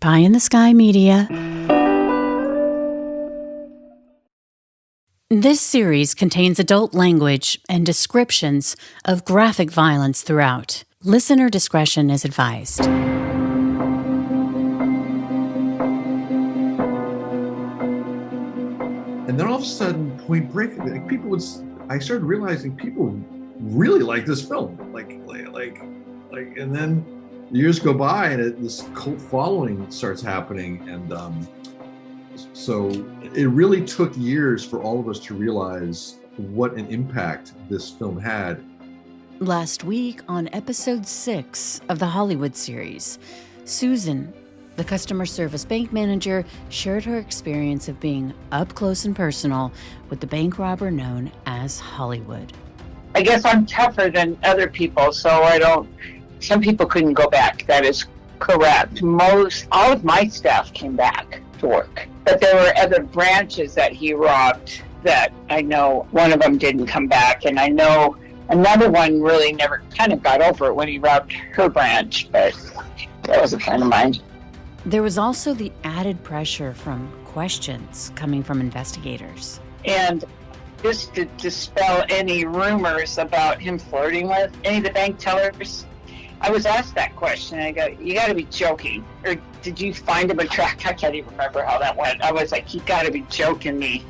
Pie in the Sky Media. This series contains adult language and descriptions of graphic violence throughout. Listener discretion is advised. And then all of a sudden, Point Break, I started realizing people really like this film. And then years go by and this cult following starts happening. And so it really took years for all of us to realize what an impact this film had. Last week on episode 6 of the Hollywood series, Susan, the customer service bank manager, shared her experience of being up close and personal with the bank robber known as Hollywood. I guess I'm tougher than other people, so some people couldn't go back. That is correct. All of my staff came back to work. But there were other branches that he robbed that I know one of them didn't come back. And I know another one really never kind of got over it when he robbed her branch. But that was a friend of mine. There was also the added pressure from questions coming from investigators. And just to dispel any rumors about him flirting with any of the bank tellers, I was asked that question. I go, you got to be joking. Or did you find him attractive? I can't even remember how that went. I was like, you got to be joking me.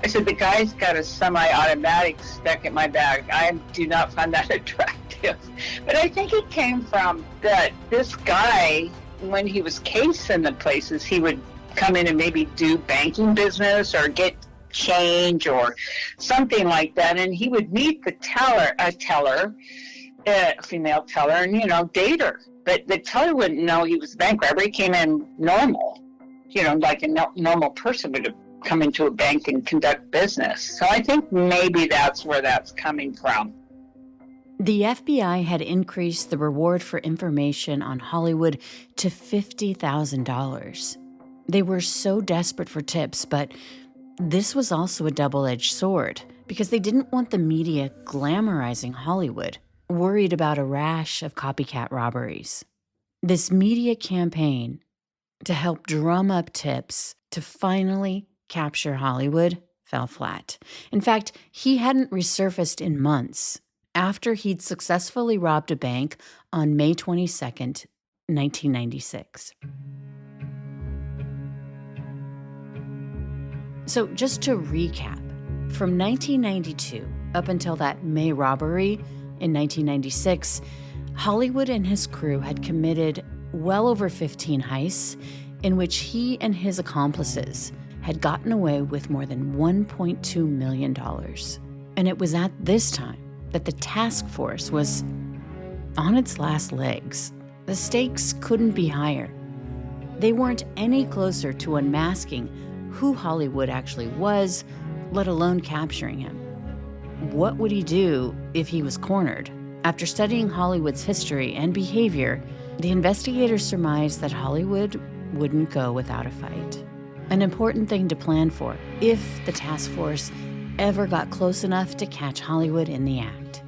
I said, the guy's got a semi-automatic stuck in my bag. I do not find that attractive. But I think it came from that this guy, when he was casing the places, he would come in and maybe do banking business or get change or something like that. And he would meet the female teller, and, date her. But the teller wouldn't know he was a bank robber. He came in normal, like a normal person would have come into a bank and conduct business. So I think maybe that's where that's coming from. The FBI had increased the reward for information on Hollywood to $50,000. They were so desperate for tips, but this was also a double-edged sword because they didn't want the media glamorizing Hollywood, worried about a rash of copycat robberies. This media campaign to help drum up tips to finally capture Hollywood fell flat. In fact, he hadn't resurfaced in months after he'd successfully robbed a bank on May 22nd, 1996. So just to recap, from 1992 up until that May robbery in 1996, Hollywood and his crew had committed well over 15 heists in which he and his accomplices had gotten away with more than $1.2 million. And it was at this time that the task force was on its last legs. The stakes couldn't be higher. They weren't any closer to unmasking who Hollywood actually was, let alone capturing him. What would he do if he was cornered? After studying Hollywood's history and behavior, the investigators surmised that Hollywood wouldn't go without a fight. An important thing to plan for if the task force ever got close enough to catch Hollywood in the act.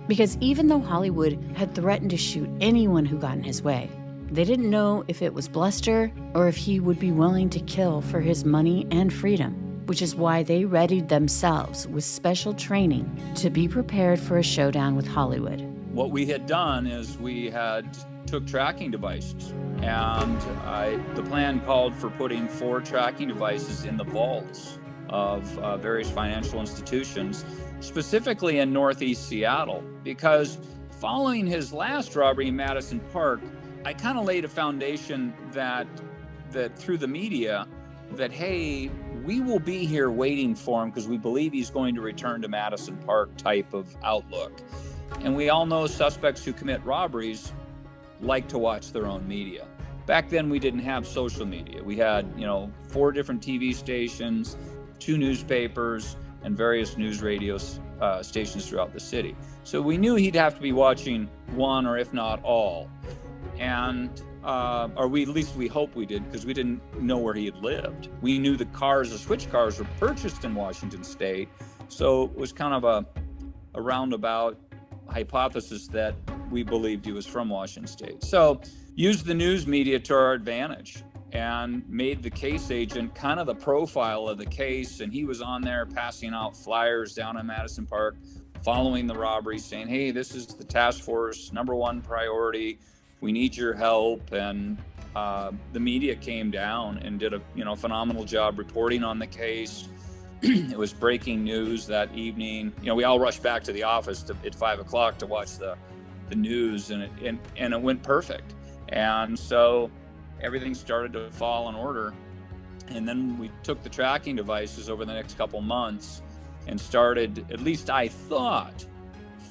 Because even though Hollywood had threatened to shoot anyone who got in his way, they didn't know if it was bluster or if he would be willing to kill for his money and freedom, which is why they readied themselves with special training to be prepared for a showdown with Hollywood. What we had done is we had took tracking devices, and the plan called for putting 4 tracking devices in the vaults of various financial institutions, specifically in Northeast Seattle, because following his last robbery in Madison Park, I kind of laid a foundation that through the media, that, hey, we will be here waiting for him because we believe he's going to return to Madison Park type of outlook. And we all know suspects who commit robberies like to watch their own media. Back then, we didn't have social media. We had, 4 different TV stations, 2 newspapers, and various news radio stations throughout the city. So we knew he'd have to be watching one, or if not all. And at least we hope we did, because we didn't know where he had lived. We knew the switch cars were purchased in Washington State, so it was kind of a roundabout hypothesis that we believed he was from Washington State. So used the news media to our advantage and made the case agent kind of the profile of the case. And he was on there passing out flyers down in Madison Park following the robbery, saying, hey, this is the task force #1 priority. We need your help. And the media came down and did a phenomenal job reporting on the case. It was breaking news that evening. We all rushed back to the office at 5 o'clock to watch the news, and it went perfect. And so everything started to fall in order. And then we took the tracking devices over the next couple months and started, at least I thought,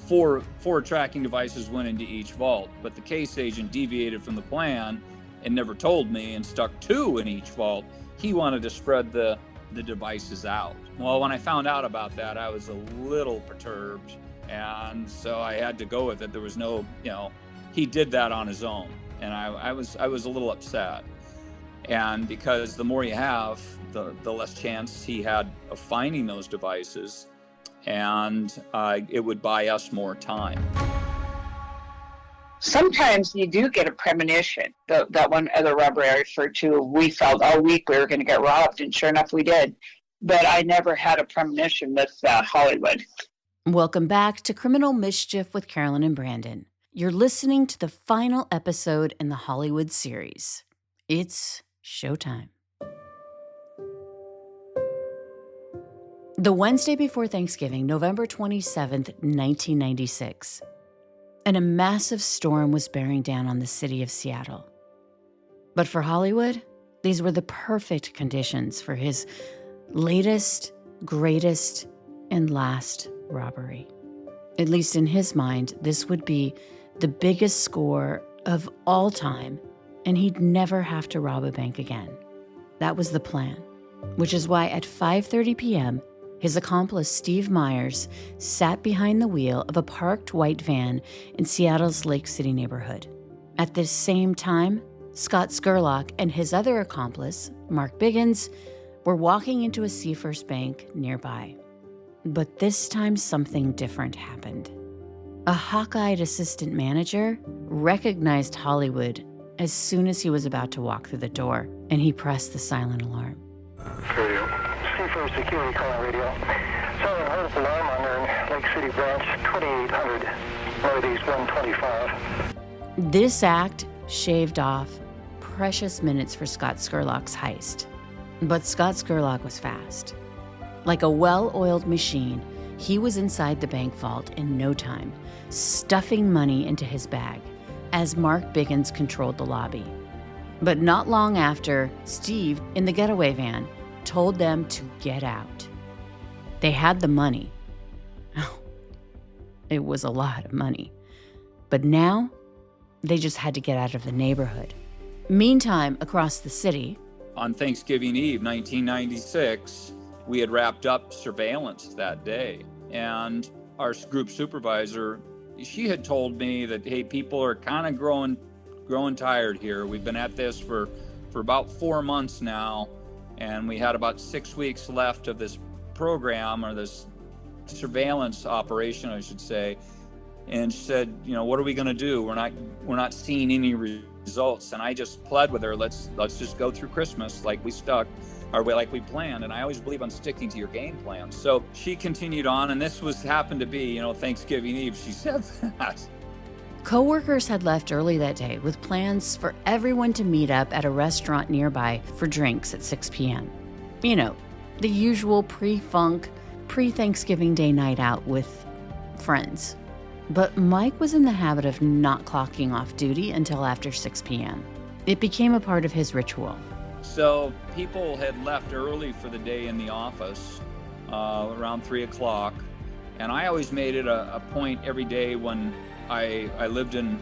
four tracking devices went into each vault. But the case agent deviated from the plan and never told me and stuck 2 in each vault. He wanted to spread the devices out. Well, when I found out about that, I was a little perturbed. And so I had to go with it. There was no, he did that on his own. And I was a little upset. And because the more you have, the less chance he had of finding those devices. And it would buy us more time. Sometimes you do get a premonition. That one other robbery I referred to, we felt all week we were going to get robbed, and sure enough we did. But I never had a premonition with Hollywood. Welcome back to Criminal Mischief with Carolyn and Brandon. You're listening to the final episode in the Hollywood series. It's showtime. The Wednesday before Thanksgiving, November 27th, 1996. And a massive storm was bearing down on the city of Seattle. But for Hollywood, these were the perfect conditions for his latest, greatest, and last robbery. At least in his mind, this would be the biggest score of all time, and he'd never have to rob a bank again. That was the plan, which is why at 5:30 p.m., his accomplice, Steve Myers, sat behind the wheel of a parked white van in Seattle's Lake City neighborhood. At this same time, Scott Scurlock and his other accomplice, Mark Biggins, were walking into a Seafirst Bank nearby. But this time something different happened. A hawk-eyed assistant manager recognized Hollywood as soon as he was about to walk through the door, and he pressed the silent alarm. Radio. Seafirst security call on radio. Silent earth alarm on their Lake City branch, 2800 Northeast 125. This act shaved off precious minutes for Scott Scurlock's heist. But Scott Scurlock was fast. Like a well-oiled machine, he was inside the bank vault in no time, stuffing money into his bag, as Mark Biggins controlled the lobby. But not long after, Steve, in the getaway van, told them to get out. They had the money. Oh, it was a lot of money. But now, they just had to get out of the neighborhood. Meantime, across the city, On Thanksgiving Eve, 1996, we had wrapped up surveillance that day. And our group supervisor, she had told me that, hey, people are kind of growing tired here. We've been at this for about 4 months now, and we had about 6 weeks left of this program, or this surveillance operation, I should say. And she said, what are we going to do? We're not seeing any results. And I just pled with her, let's just go through Christmas like we planned. And I always believe on sticking to your game plan. So she continued on, and this happened to be, Thanksgiving Eve. She said that. coworkers had left early that day with plans for everyone to meet up at a restaurant nearby for drinks at 6 p.m. The usual pre-funk, pre-Thanksgiving Day night out with friends. But Mike was in the habit of not clocking off duty until after 6 p.m. It became a part of his ritual. So people had left early for the day in the office around 3 o'clock. And I always made it a point every day when I lived in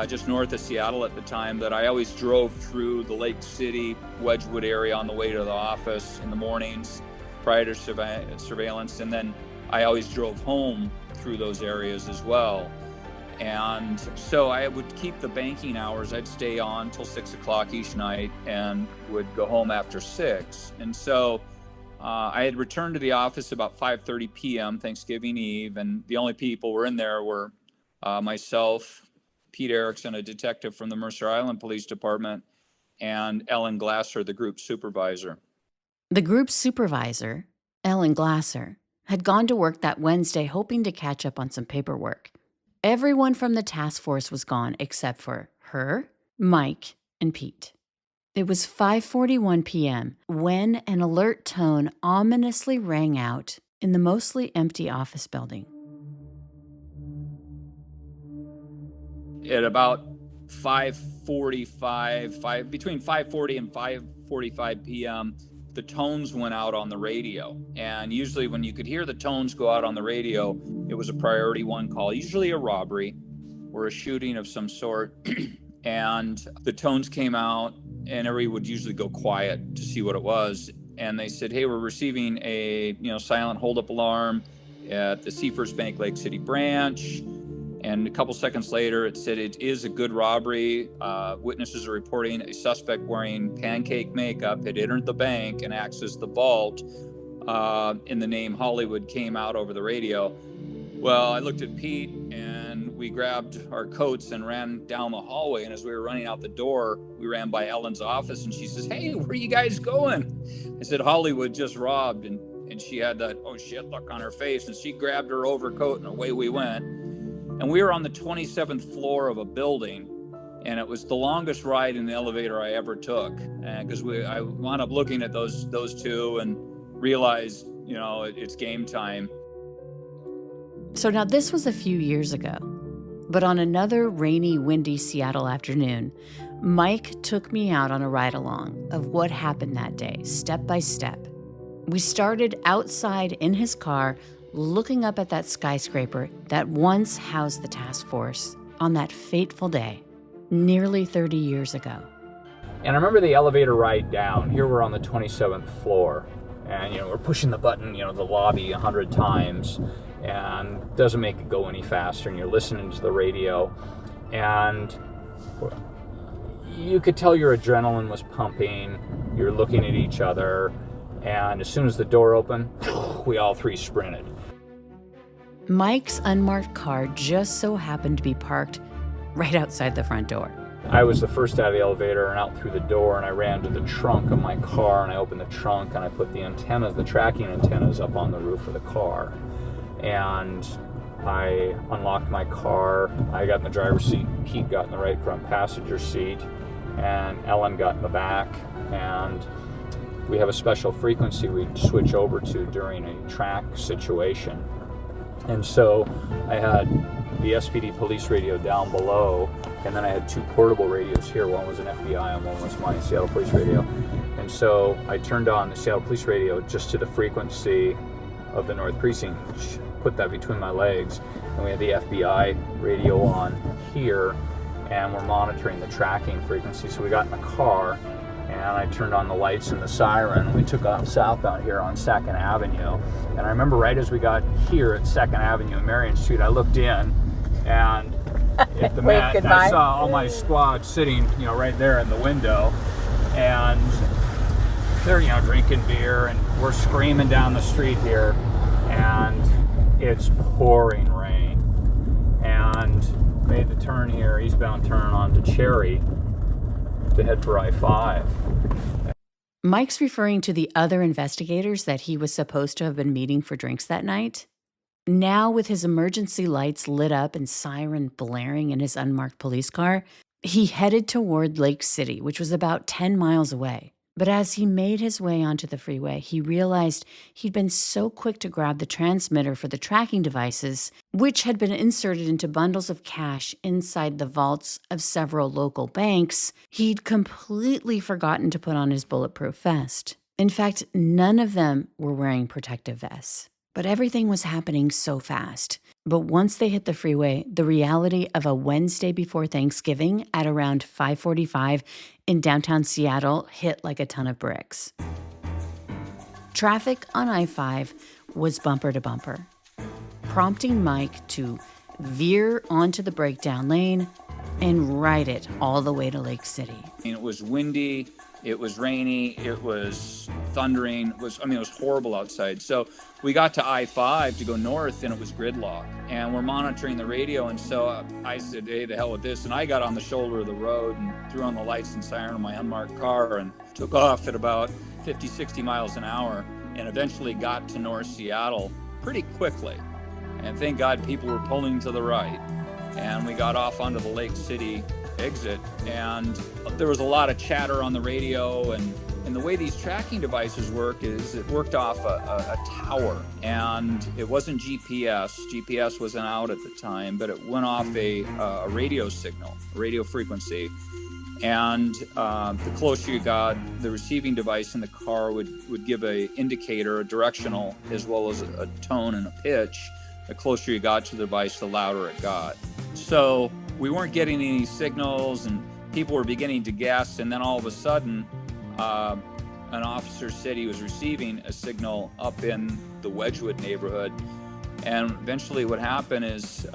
just north of Seattle at the time, that I always drove through the Lake City, Wedgwood area on the way to the office in the mornings prior to surveillance. And then I always drove home through those areas as well. And so I would keep the banking hours. I'd stay on till 6 o'clock each night and would go home after 6. And so I had returned to the office about 5:30 p.m. Thanksgiving Eve, and the only people were in there were myself, Pete Erickson, a detective from the Mercer Island Police Department, and Ellen Glasser, the group supervisor. The group's supervisor, Ellen Glasser, had gone to work that Wednesday hoping to catch up on some paperwork. Everyone from the task force was gone except for her, Mike, and Pete. It was 5:41 p.m. when an alert tone ominously rang out in the mostly empty office building. At about 5:45, between 5:40 and 5:45 p.m., the tones went out on the radio. And usually when you could hear the tones go out on the radio, it was a priority 1 call, usually a robbery or a shooting of some sort. And the tones came out, and everybody would usually go quiet to see what it was. And they said, hey, we're receiving a silent holdup alarm at the Seafirst Bank Lake City branch. And a couple seconds later, it said it is a good robbery. Witnesses are reporting a suspect wearing pancake makeup had entered the bank and accessed the vault. And the name Hollywood came out over the radio. Well, I looked at Pete, and we grabbed our coats and ran down the hallway. And as we were running out the door, we ran by Ellen's office, and she says, hey, where are you guys going? I said, Hollywood just robbed. And she had that, oh shit, look on her face. And she grabbed her overcoat, and away we went. And we were on the 27th floor of a building, and it was the longest ride in the elevator I ever took. Because I wound up looking at those two and realized, it's game time. So now this was a few years ago, but on another rainy, windy Seattle afternoon, Mike took me out on a ride-along of what happened that day, step by step. We started outside in his car, looking up at that skyscraper that once housed the task force on that fateful day, nearly 30 years ago. And I remember the elevator ride down. Here we're on the 27th floor, and we're pushing the button, the lobby 100 times, and it doesn't make it go any faster, and you're listening to the radio, and you could tell your adrenaline was pumping. You're looking at each other, and as soon as the door opened, we all three sprinted. Mike's unmarked car just so happened to be parked right outside the front door. I was the first out of the elevator and out through the door, and I ran to the trunk of my car, and I opened the trunk, and I put the tracking antennas up on the roof of the car. And I unlocked my car. I got in the driver's seat, Pete got in the right front passenger seat, and Ellen got in the back. And we have a special frequency we switch over to during a track situation. And so I had the SPD police radio down below, and then I had 2 portable radios here. One was an FBI and one was my Seattle police radio. And so I turned on the Seattle police radio just to the frequency of the North Precinct, put that between my legs, and we had the FBI radio on here, and we're monitoring the tracking frequency. So we got in the car, and I turned on the lights and the siren, and we took off southbound here on 2nd Avenue. And I remember right as we got here at 2nd Avenue and Marion Street, I looked in, and at the mat, and I saw all my squad sitting, right there in the window, and they're, drinking beer, and we're screaming down the street here, and it's pouring rain, and made the turn here, eastbound turn onto Cherry to head for I-5. Mike's referring to the other investigators that he was supposed to have been meeting for drinks that night. Now, with his emergency lights lit up and siren blaring in his unmarked police car, he headed toward Lake City, which was about 10 miles away. But as he made his way onto the freeway, he realized he'd been so quick to grab the transmitter for the tracking devices, which had been inserted into bundles of cash inside the vaults of several local banks, he'd completely forgotten to put on his bulletproof vest. In fact, none of them were wearing protective vests. But everything was happening so fast. But once they hit the freeway, the reality of a Wednesday before Thanksgiving at around 5:45 in downtown Seattle hit like a ton of bricks. Traffic on I-5 was bumper to bumper, prompting Mike to veer onto the breakdown lane, and ride it all the way to Lake City. It was windy, it was rainy, it was thundering, it was horrible outside. So we got to I-5 to go north, and it was gridlock. And we're monitoring the radio, and so I said, hey, the hell with this. And I got on the shoulder of the road and threw on the lights and siren of my unmarked car and took off at about 50, 60 miles an hour, and eventually got to North Seattle pretty quickly. And thank God people were pulling to the right. And we got off onto the Lake City exit, and there was a lot of chatter on the radio. And the way these tracking devices work is it worked off a tower, and it wasn't GPS. GPS wasn't out at the time, but it went off a radio signal, a radio frequency. And the closer you got, the receiving device in the car would give a indicator, a directional, as well as a tone and a pitch. The closer you got to the device, the louder it got. So we weren't getting any signals, and people were beginning to guess. And then all of a sudden, an officer said he was receiving a signal up in the Wedgwood neighborhood. And eventually what happened is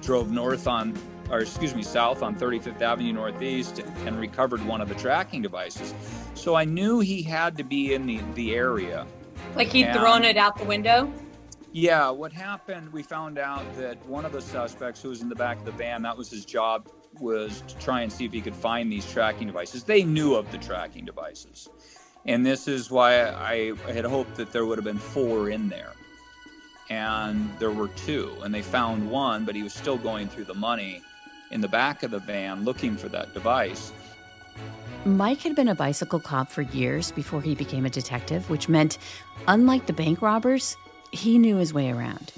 drove south on 35th Avenue Northeast and recovered one of the tracking devices. So I knew he had to be in the area. Like he'd thrown it out the window? Yeah, what happened, we found out that one of the suspects who was in the back of the van, that was his job, was to try and see if he could find these tracking devices. They knew of the tracking devices. And this is why I had hoped that there would have been 4 in there. And there were 2, and they found one, but he was still going through the money in the back of the van looking for that device. Mike had been a bicycle cop for years before he became a detective, which meant, unlike the bank robbers, he knew his way around.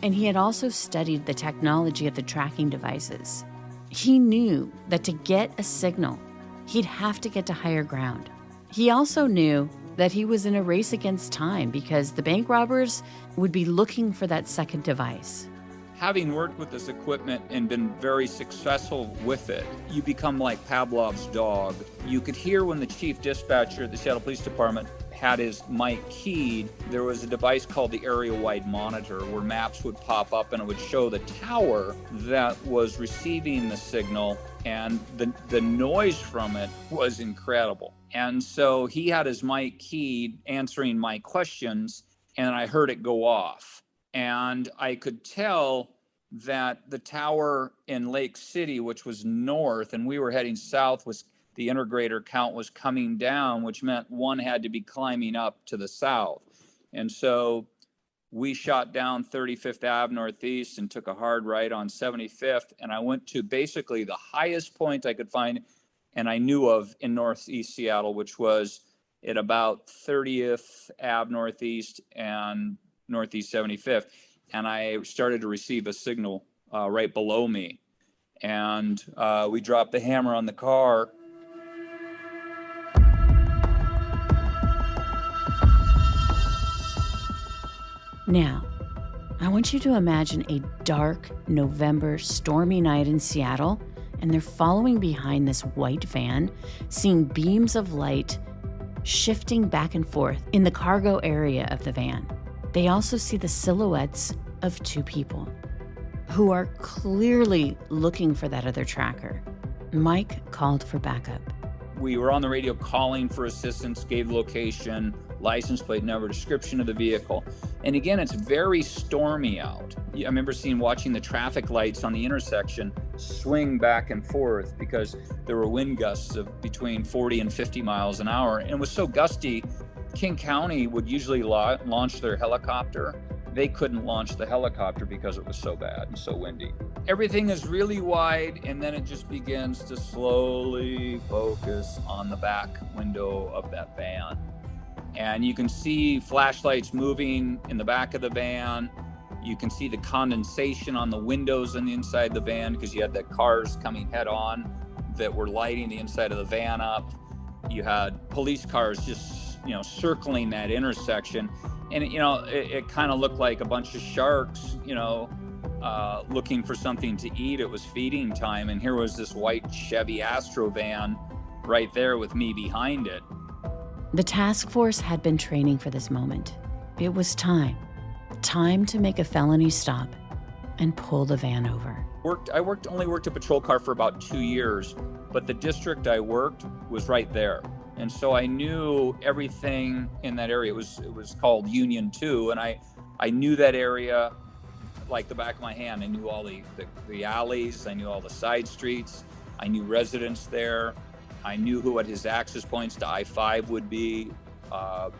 And he had also studied the technology of the tracking devices. He knew that to get a signal, he'd have to get to higher ground. He also knew that he was in a race against time because the bank robbers would be looking for that second device. Having worked with this equipment and been very successful with it, you become like Pavlov's dog. You could hear when the chief dispatcher at the Seattle Police Department had his mic keyed, there was a device called the area-wide monitor where maps would pop up and it would show the tower that was receiving the signal, and the noise from it was incredible. And so he had his mic keyed answering my questions, and I heard it go off. And I could tell that the tower in Lake City, which was north, and we were heading south, was the integrator count was coming down, which meant one had to be climbing up to the south. And so we shot down 35th Ave Northeast and took a hard right on 75th. And I went to basically the highest point I could find and I knew of in Northeast Seattle, which was at about 30th Ave Northeast and Northeast 75th. And I started to receive a signal right below me. And we dropped the hammer on the car. Now, I want you to imagine a dark November stormy night in Seattle, and they're following behind this white van, seeing beams of light shifting back and forth in the cargo area of the van. They also see the silhouettes of 2 people who are clearly looking for that other tracker. Mike called for backup. We were on the radio calling for assistance, gave location, license plate number, description of the vehicle. And again, it's very stormy out. I remember watching the traffic lights on the intersection swing back and forth because there were wind gusts of between 40 and 50 miles an hour. And it was so gusty, King County would usually launch their helicopter. They couldn't launch the helicopter because it was so bad and so windy. Everything is really wide, and then it just begins to slowly focus on the back window of that van. And you can see flashlights moving in the back of the van. You can see the condensation on the windows on the inside of the van because you had the cars coming head on that were lighting the inside of the van up. You had police cars just, circling that intersection. And, it kind of looked like a bunch of sharks, looking for something to eat. It was feeding time. And here was this white Chevy Astro van right there with me behind it. The task force had been training for this moment. It was time to make a felony stop and pull the van over. Only worked a patrol car for about 2 years, but the district I worked was right there. And so I knew everything in that area. It was called Union 2, and I knew that area like the back of my hand. I knew all the alleys, I knew all the side streets, I knew residents there, I knew what his access points to I-5 would be,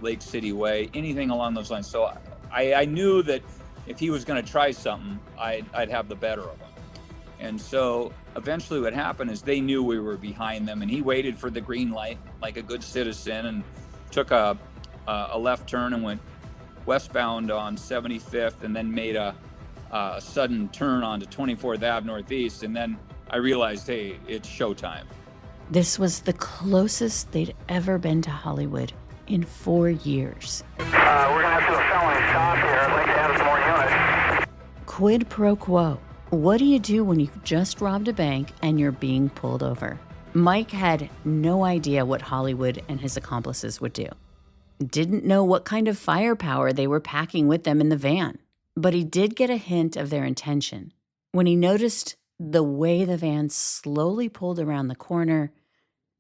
Lake City Way, anything along those lines. So I knew that if he was going to try something, I'd have the better of him. And so eventually what happened is they knew we were behind them, and he waited for the green light like a good citizen and took a left turn and went westbound on 75th, and then made a sudden turn onto 24th Ave Northeast. And then I realized, hey, it's showtime. This was the closest they'd ever been to Hollywood in 4 years. We're going to have to do a felony stop here. I'd like to add some more units. Quid pro quo. What do you do when you've just robbed a bank and you're being pulled over? Mike had no idea what Hollywood and his accomplices would do. Didn't know what kind of firepower they were packing with them in the van. But he did get a hint of their intention when he noticed the way the van slowly pulled around the corner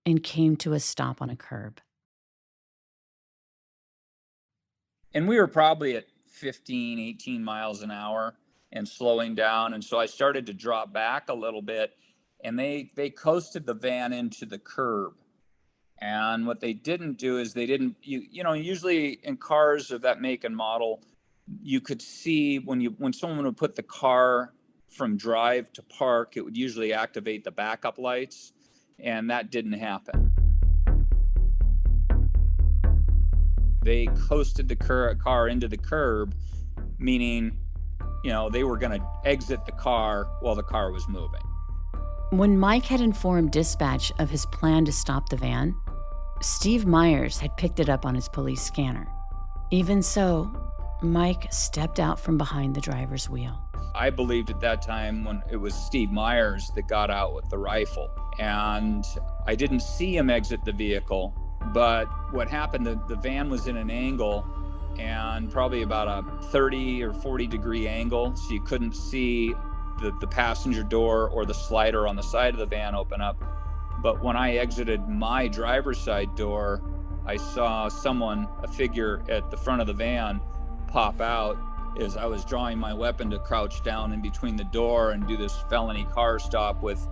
and came to a stop on a curb. And we were probably at 15, 18 miles an hour and slowing down. And so I started to drop back a little bit, and they coasted the van into the curb. And what they didn't do is usually in cars of that make and model, you could see when someone would put the car from drive to park, it would usually activate the backup lights, and that didn't happen. They coasted the car into the curb, meaning, they were going to exit the car while the car was moving. When Mike had informed dispatch of his plan to stop the van, Steve Myers had picked it up on his police scanner. Even so, Mike stepped out from behind the driver's wheel. I believed at that time when it was Steve Myers that got out with the rifle. And I didn't see him exit the vehicle, but what happened, the van was in an angle, and probably about a 30 or 40 degree angle, so you couldn't see the passenger door or the slider on the side of the van open up. But when I exited my driver's side door, I saw a figure at the front of the van pop out as I was drawing my weapon to crouch down in between the door and do this felony car stop with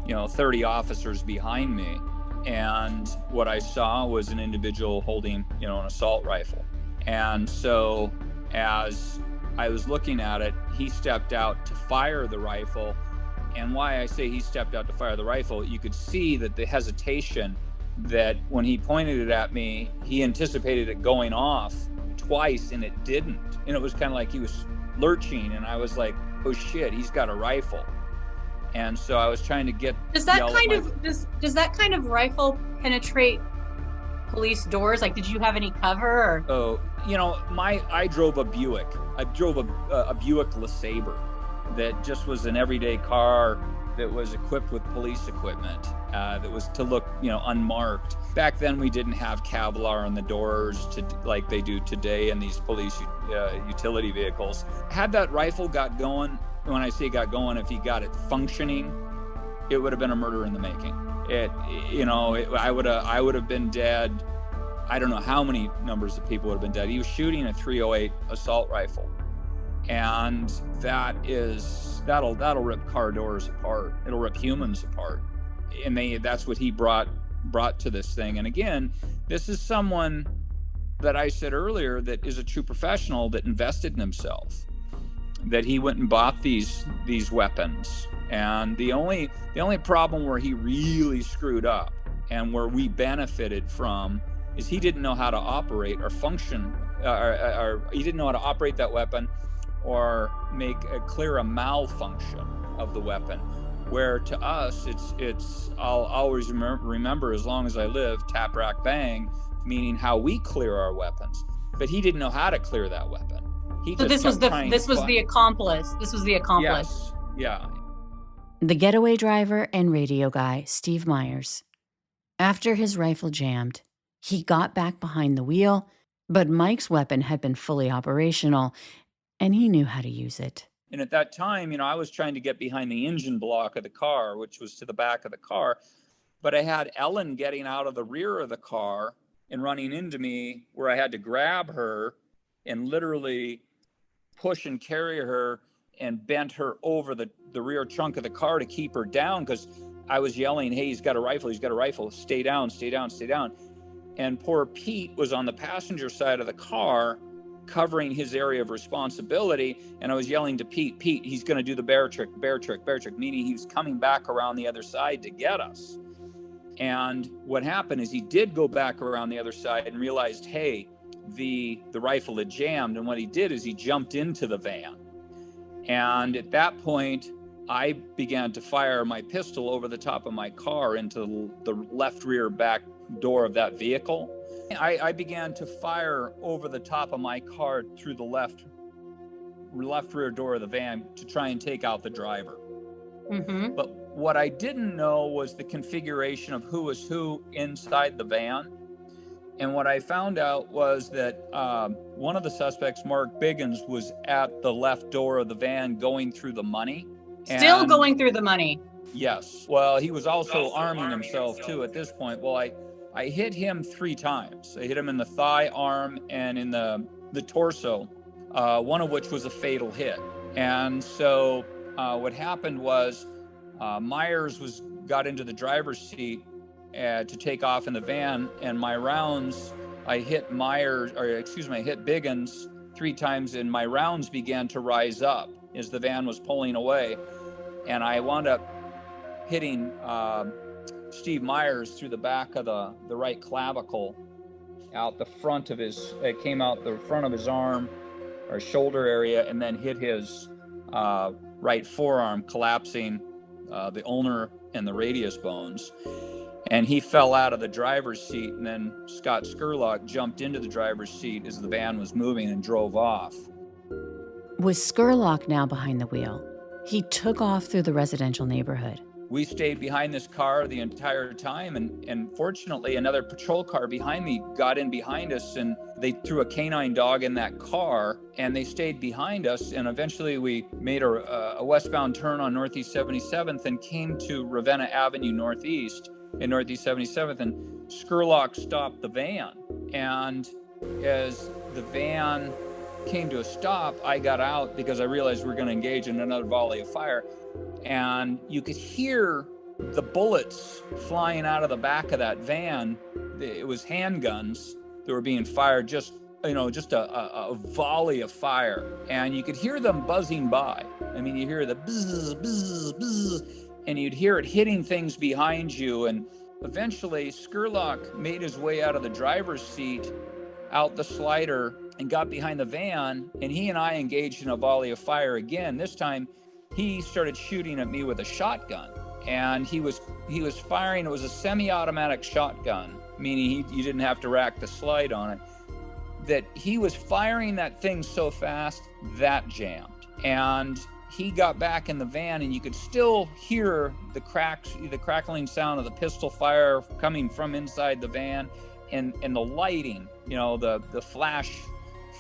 30 officers behind me. And what I saw was an individual holding an assault rifle. And so as I was looking at it, he stepped out to fire the rifle. And why I say he stepped out to fire the rifle, you could see that the hesitation, that when he pointed it at me, he anticipated it going off twice and it didn't. And it was kind of like he was lurching, and I was like, oh shit, he's got a rifle. And so I was trying to get. Does that kind of rifle penetrate police doors? Like, did you have any cover? Or? Oh, I drove a Buick. I drove a Buick LeSabre that just was an everyday car that was equipped with police equipment that was to look, unmarked. Back then, we didn't have Kevlar on the doors like they do today in these police utility vehicles. Had that rifle got going, when I say got going, if he got it functioning, it would have been a murder in the making. I would have been dead. I don't know how many numbers of people would have been dead. He was shooting a .308 assault rifle. And that'll rip car doors apart. It'll rip humans apart. And that's what he brought to this thing. And again, this is someone that I said earlier that is a true professional that invested in himself, that he went and bought these weapons. And the only problem where he really screwed up and where we benefited from is he didn't know how to operate or function, or he didn't know how to operate that weapon or make a malfunction of the weapon. Where to us, I'll always remember as long as I live, tap, rack, bang, meaning how we clear our weapons. But he didn't know how to clear that weapon. This was the accomplice. Yes, yeah. The getaway driver and radio guy, Steve Myers. After his rifle jammed, he got back behind the wheel, but Mike's weapon had been fully operational, and he knew how to use it. And at that time, I was trying to get behind the engine block of the car, which was to the back of the car. But I had Ellen getting out of the rear of the car and running into me, where I had to grab her and literally push and carry her and bent her over the rear trunk of the car to keep her down, because I was yelling, "Hey, he's got a rifle, stay down, stay down, stay down." And poor Pete was on the passenger side of the car covering his area of responsibility. And I was yelling to Pete, he's going to do the bear trick, meaning he was coming back around the other side to get us. And what happened is he did go back around the other side and realized, hey, the rifle had jammed. And what he did is he jumped into the van. And at that point, I began to fire my pistol over the top of my car into the left rear back door of that vehicle. I began to fire over the top of my car through the left rear door of the van to try and take out the driver. Mm-hmm. But what I didn't know was the configuration of who was who inside the van. And what I found out was that one of the suspects, Mark Biggins, was at the left door of the van going through the money. Still going through the money? Yes. Well, he was also arming himself too at this point. Well, I hit him 3 times. I hit him in the thigh, arm, and in the torso, one of which was a fatal hit. And so what happened was Myers got into the driver's seat to take off in the van, and my rounds, I hit Biggins 3 times, and my rounds began to rise up as the van was pulling away. And I wound up hitting Steve Myers through the back of the right clavicle, out the front of it came out the front of his arm or shoulder area, and then hit his right forearm, collapsing the ulnar and the radius bones. And he fell out of the driver's seat, and then Scott Skurlock jumped into the driver's seat as the van was moving and drove off. With Skurlock now behind the wheel, he took off through the residential neighborhood. We stayed behind this car the entire time, and fortunately another patrol car behind me got in behind us, and they threw a canine dog in that car, and they stayed behind us, and eventually we made a westbound turn on Northeast 77th and came to Ravenna Avenue Northeast in Northeast 77th, and Skurlock stopped the van. And as the van came to a stop, I got out because I realized we were going to engage in another volley of fire. And you could hear the bullets flying out of the back of that van. It was handguns that were being fired, just a volley of fire. And you could hear them buzzing by. I mean, you hear the buzz, buzz, buzz, and you'd hear it hitting things behind you. And eventually Skurlock made his way out of the driver's seat, out the slider, and got behind the van. And he and I engaged in a volley of fire again. This time, he started shooting at me with a shotgun, and he was firing. It was a semi-automatic shotgun, meaning you didn't have to rack the slide on it. That he was firing that thing so fast that jammed, and he got back in the van, and you could still hear the crackling sound of the pistol fire coming from inside the van, and the lighting, the flash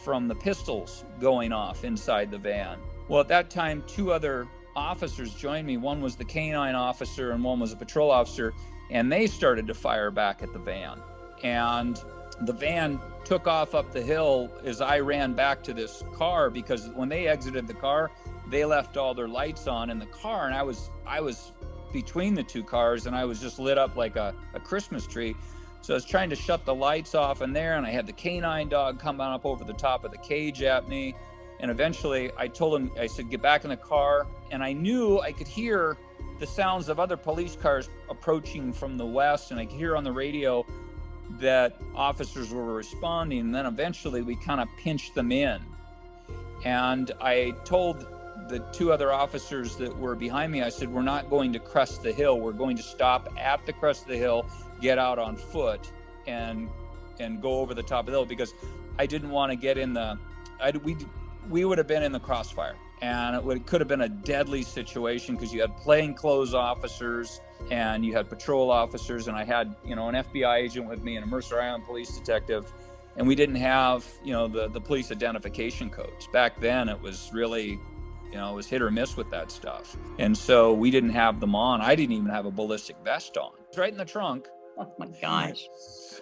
from the pistols going off inside the van. Well, at that time, 2 other officers joined me. One was the canine officer and one was a patrol officer, and they started to fire back at the van. And the van took off up the hill as I ran back to this car, because when they exited the car, they left all their lights on in the car, and I was between the 2 cars, and I was just lit up like a Christmas tree. So I was trying to shut the lights off in there, and I had the canine dog coming up over the top of the cage at me. And eventually I told him, I said, get back in the car. And I knew I could hear the sounds of other police cars approaching from the west. And I could hear on the radio that officers were responding. And then eventually we kind of pinched them in. And I told the 2 other officers that were behind me, I said, we're not going to crest the hill. We're going to stop at the crest of the hill, get out on foot, and go over the top of the hill, because I didn't want to get in we would have been in the crossfire, and it could have been a deadly situation, because you had plainclothes officers and you had patrol officers, and I had an FBI agent with me and a Mercer Island police detective, and we didn't have the police identification codes. Back then it was really You know, it was hit or miss with that stuff. And so we didn't have them on. I didn't even have a ballistic vest on. It's right in the trunk. Oh my gosh.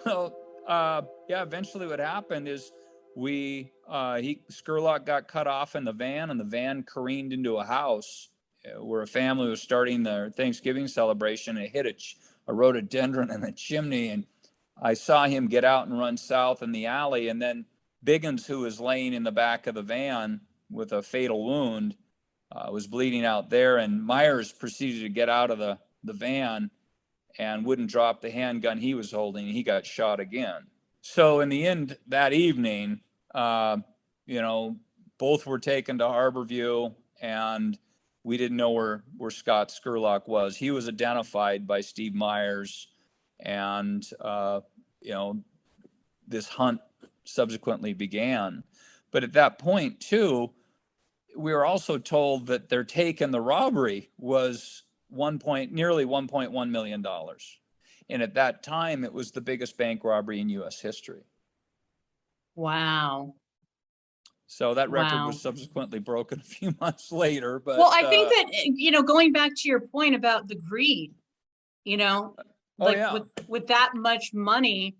So, yeah, eventually what happened is Scurlock got cut off in the van, and the van careened into a house where a family was starting their Thanksgiving celebration, and it hit a rhododendron in the chimney. And I saw him get out and run south in the alley. And then Biggins, who was laying in the back of the van with a fatal wound, was bleeding out there. And Myers proceeded to get out of the van and wouldn't drop the handgun he was holding. He got shot again. So in the end, that evening, you know, both were taken to Harborview, and we didn't know where Scott Scurlock was. He was identified by Steve Myers, and, you know, this hunt subsequently began. But at that point, too, we were also told that their take in the robbery was nearly $1.1 million. And at that time, it was the biggest bank robbery in U.S. history. Wow. So that record Wow. was subsequently broken a few months later. But Well, I think that, you know, going back to your point about the greed, you know, like with that much money,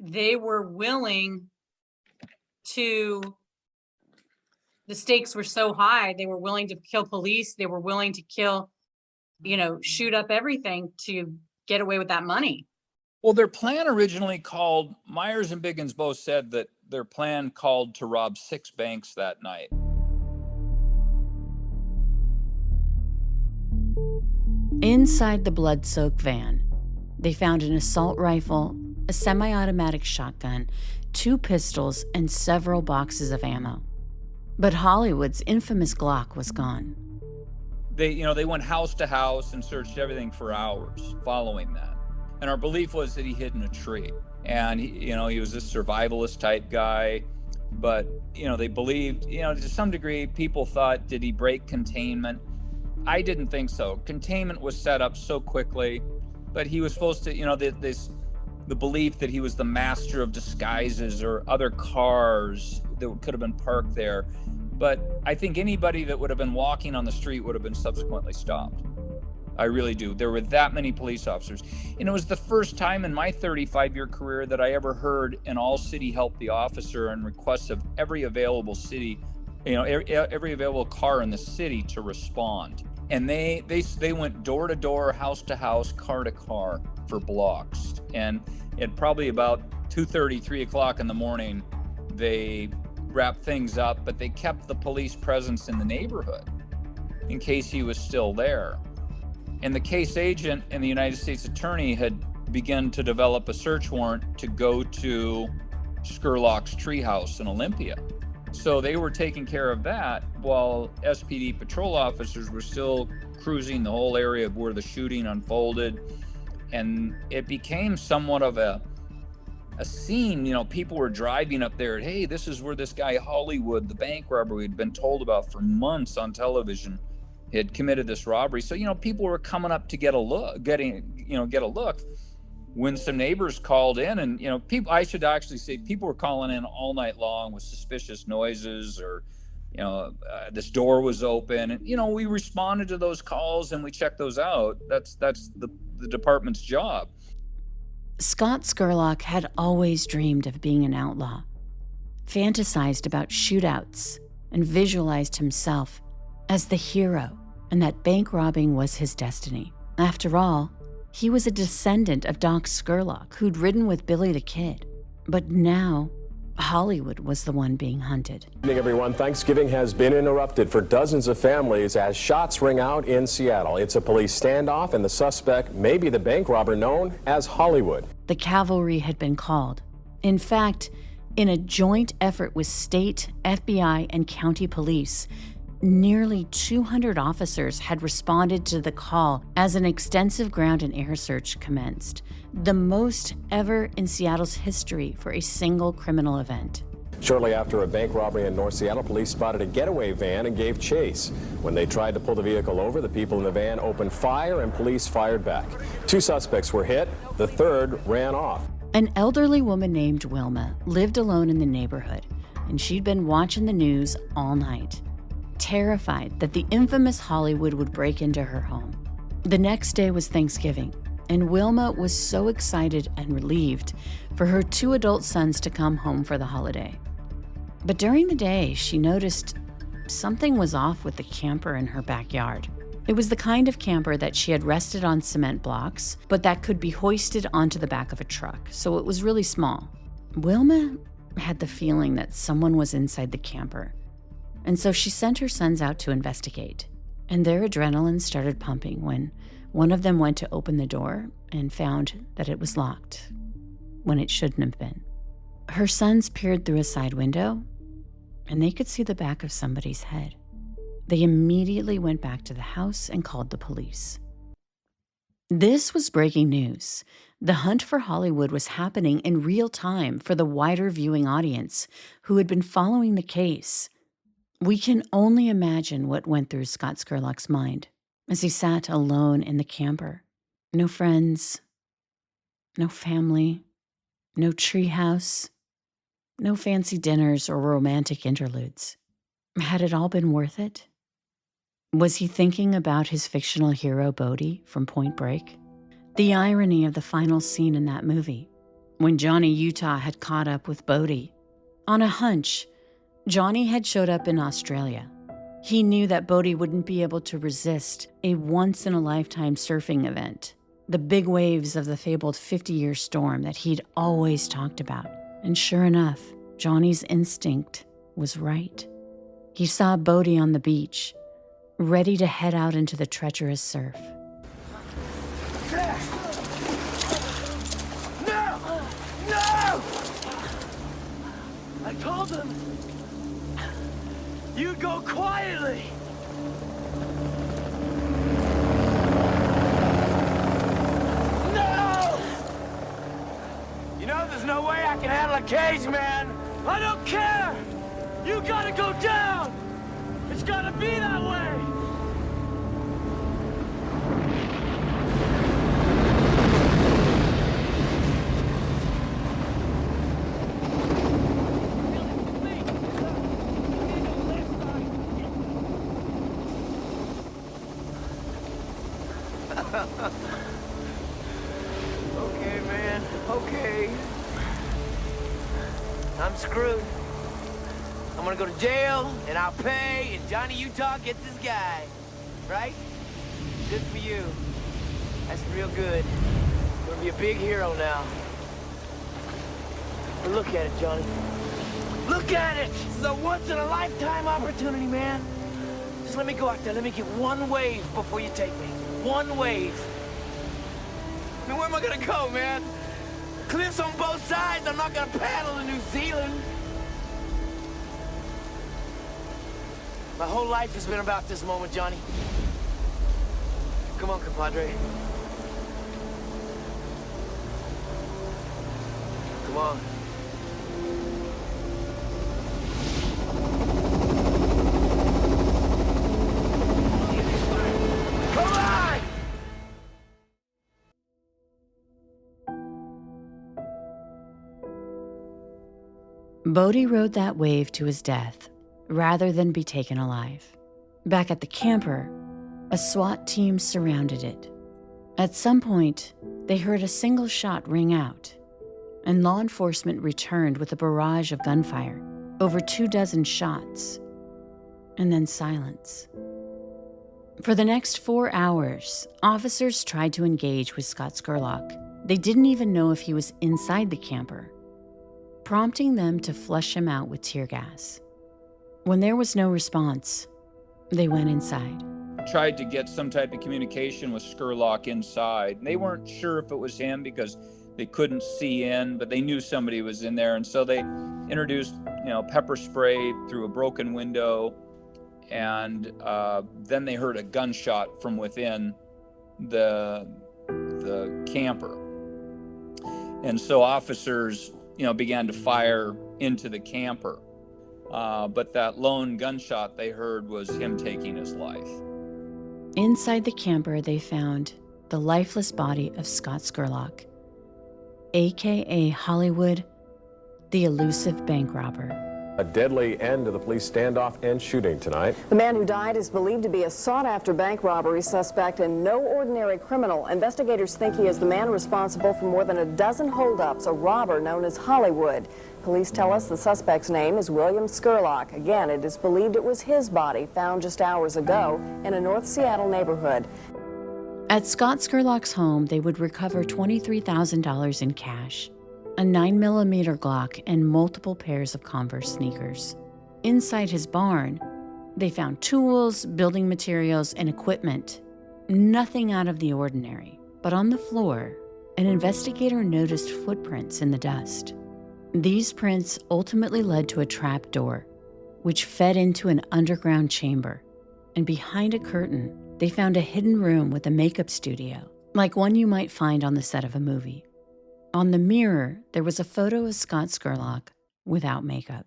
they were willing to, the stakes were so high, they were willing to kill police, they were willing to kill, you know, shoot up everything to get away with that money. Well, their plan originally called, Myers and Biggins both said that their plan called to rob 6 banks that night. Inside the blood-soaked van, they found an assault rifle, a semi-automatic shotgun, 2 pistols, and several boxes of ammo. But Hollywood's infamous Glock was gone. They went house to house and searched everything for hours following that. And our belief was that he hid in a tree. And he was this survivalist type guy. But, they believed, to some degree, people thought, did he break containment? I didn't think so. Containment was set up so quickly, but he was supposed to, the belief that he was the master of disguises or other cars that could have been parked there. But I think anybody that would have been walking on the street would have been subsequently stopped. I really do. There were that many police officers. And it was the first time in my 35-year career that I ever heard an all-city help the officer and requests of every available city, every available car in the city to respond. And they went door to door, house to house, car to car for blocks. And at probably about 2:30, 3 o'clock in the morning, they wrapped things up, but they kept the police presence in the neighborhood in case he was still there. And the case agent and the United States attorney had begun to develop a search warrant to go to Scurlock's treehouse in Olympia. So they were taking care of that while SPD patrol officers were still cruising the whole area of where the shooting unfolded. And it became somewhat of a scene. People were driving up there. Hey, this is where this guy Hollywood, the bank robber we'd been told about for months on television, had committed this robbery. So, people were coming up to get a look, when some neighbors called in, and, I should actually say people were calling in all night long with suspicious noises, or, this door was open, and, we responded to those calls and we checked those out. That's the department's job. Scott Scurlock had always dreamed of being an outlaw, fantasized about shootouts, and visualized himself as the hero, and that bank robbing was his destiny. After all, he was a descendant of Doc Scurlock, who'd ridden with Billy the Kid. But now, Hollywood was the one being hunted. Good evening, everyone. Thanksgiving has been interrupted for dozens of families as shots ring out in Seattle. It's a police standoff, and the suspect may be the bank robber known as Hollywood. The cavalry had been called. In fact, in a joint effort with state, FBI, and county police, nearly 200 officers had responded to the call as an extensive ground and air search commenced, the most ever in Seattle's history for a single criminal event. Shortly after a bank robbery in North Seattle, police spotted a getaway van and gave chase. When they tried to pull the vehicle over, the people in the van opened fire and police fired back. 2 suspects were hit. The third ran off. An elderly woman named Wilma lived alone in the neighborhood, and she'd been watching the news all night. terrified that the infamous Hollywood would break into her home. The next day was Thanksgiving, and Wilma was so excited and relieved for her 2 adult sons to come home for the holiday. But during the day, she noticed something was off with the camper in her backyard. It was the kind of camper that she had rested on cement blocks, but that could be hoisted onto the back of a truck, so it was really small. Wilma had the feeling that someone was inside the camper, and so she sent her sons out to investigate. And their adrenaline started pumping when one of them went to open the door and found that it was locked, when it shouldn't have been. Her sons peered through a side window, and they could see the back of somebody's head. They immediately went back to the house and called the police. This was breaking news. The hunt for Hollywood was happening in real time for the wider viewing audience who had been following the case. We can only imagine what went through Scott Scurlock's mind as he sat alone in the camper. No friends, no family, no treehouse, no fancy dinners or romantic interludes. Had it all been worth it? Was he thinking about his fictional hero, Bodie, from Point Break? The irony of the final scene in that movie, when Johnny Utah had caught up with Bodie. On a hunch, Johnny had showed up in Australia. He knew that Bodie wouldn't be able to resist a once-in-a-lifetime surfing event, the big waves of the fabled 50-year storm that he'd always talked about. And sure enough, Johnny's instinct was right. He saw Bodie on the beach, ready to head out into the treacherous surf. No! No! I told them you'd go quietly. No! You know there's no way I can handle a cage, man. I don't care! You gotta go down! It's gotta be that way! Okay, man. Okay. I'm screwed. I'm gonna go to jail, and I'll pay, and Johnny Utah gets this guy. Right? Good for you. That's real good. You're gonna be a big hero now. But look at it, Johnny. Look at it! This is a once-in-a-lifetime opportunity, man. Just let me go out there. Let me get one wave before you take me. One wave. I mean, where am I gonna go, man? Cliffs on both sides. I'm not gonna paddle to New Zealand. My whole life has been about this moment, Johnny. Come on, compadre. Come on. Come on! Bodie rode that wave to his death rather than be taken alive. Back at the camper, a SWAT team surrounded it. At some point, they heard a single shot ring out, and law enforcement returned with a barrage of gunfire, over 24 shots, and then silence. For the next 4 hours, officers tried to engage with Scott Scurlock. They didn't even know if he was inside the camper, prompting them to flush him out with tear gas. When there was no response, they went inside. Tried to get some type of communication with Scurlock inside. And they weren't sure if it was him because they couldn't see in, but they knew somebody was in there. And so they introduced, pepper spray through a broken window. And then they heard a gunshot from within the camper. And so officers, began to fire into the camper. But that lone gunshot they heard was him taking his life. Inside the camper, they found the lifeless body of Scott Scurlock, a.k.a. Hollywood, the elusive bank robber. A deadly end to the police standoff and shooting tonight. The man who died is believed to be a sought-after bank robbery suspect and no ordinary criminal. Investigators think he is the man responsible for more than a dozen holdups, a robber known as Hollywood. Police tell us the suspect's name is William Scurlock. Again, it is believed it was his body found just hours ago in a North Seattle neighborhood. At Scott Scurlock's home, they would recover $23,000 in cash, a 9mm Glock, and multiple pairs of Converse sneakers. Inside his barn, they found tools, building materials, and equipment. Nothing out of the ordinary. But on the floor, an investigator noticed footprints in the dust. These prints ultimately led to a trap door, which fed into an underground chamber. And behind a curtain, they found a hidden room with a makeup studio, like one you might find on the set of a movie. On the mirror, there was a photo of Scott Scurlock without makeup.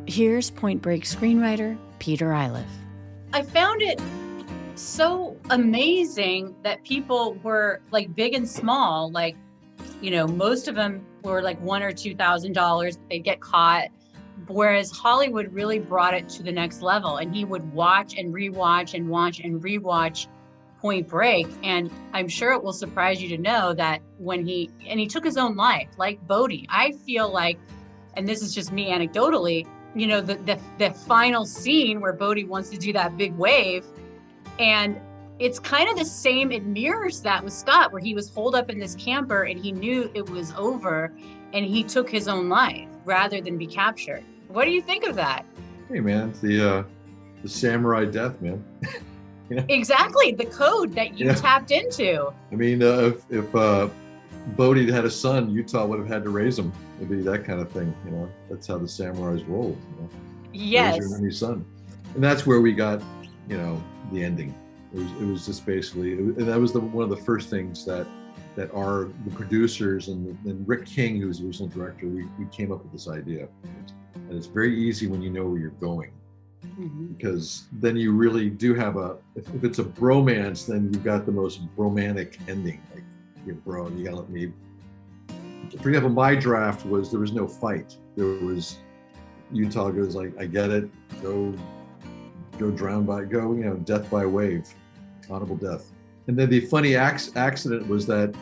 Here's Point Break screenwriter Peter Iliff. I found it so amazing that people were like big and small, like, you know, most of them were like $1,000 or $2,000. They'd get caught. Whereas Hollywood really brought it to the next level, and he would watch and rewatch and watch and rewatch Point Break. And I'm sure it will surprise you to know that when he took his own life, like Bodie. I feel like, and this is just me anecdotally, you know, the final scene where Bodie wants to do that big wave, and it's kind of the same. It mirrors that with Scott, where he was holed up in this camper and he knew it was over, and he took his own life rather than be captured. What do you think of that? Hey man, it's the samurai death, man. Yeah. Exactly, the code that you tapped into. I mean, if Bodie had a son, Utah would have had to raise him. It'd be that kind of thing, you know. That's how the samurais rolled. You know? Yes. Raise your only son, and that's where we got, you know, the ending. It was just basically, and that was one of the first things that are the producers and Rick King, who was the original director, we came up with this idea. And it's very easy when you know where you're going, because then you really do have if it's a bromance, then you've got the most romantic ending. Like, you gotta let me. For example, my draft was there was no fight. There was Utah goes like, I get it, go death by wave, honorable death. And then the funny accident was that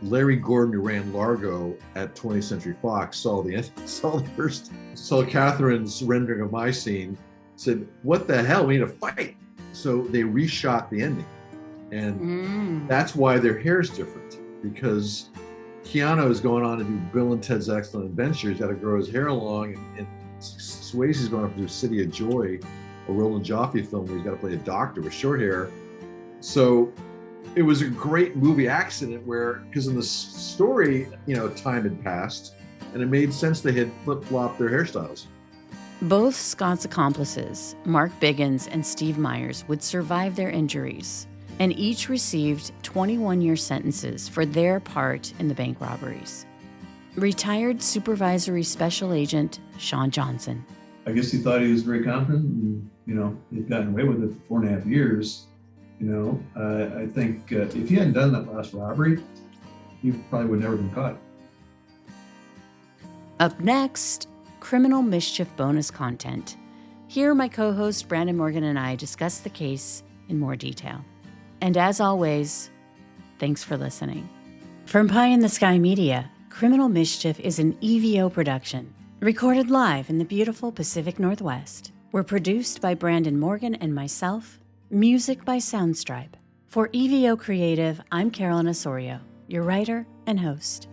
Larry Gordon, who ran Largo at 20th Century Fox, saw Catherine's rendering of my scene, said, "What the hell? We need a fight." So they reshot the ending, and that's why their hair's different, because Keanu is going on to do Bill and Ted's Excellent Adventure. He's got to grow his hair long, and Swayze's going up to do City of Joy, a Roland Joffe film where he's got to play a doctor with short hair. So it was a great movie accident because in the story, you know, time had passed and it made sense they had flip-flopped their hairstyles. Both Scott's accomplices, Mark Biggins and Steve Myers, would survive their injuries, and each received 21-year sentences for their part in the bank robberies. Retired Supervisory Special Agent Sean Johnson. I guess he thought he was very confident and, you know, he'd gotten away with it for 4.5 years. You know, I think if he hadn't done that last robbery, he probably would never have been caught. Up next, criminal mischief bonus content. Here, my co-host Brandon Morgan and I discuss the case in more detail. And as always, thanks for listening. From Pie in the Sky Media, Criminal Mischief is an EVO production, recorded live in the beautiful Pacific Northwest. We're produced by Brandon Morgan and myself. Music by Soundstripe. For EVO Creative, I'm Carolyn Osorio, your writer and host.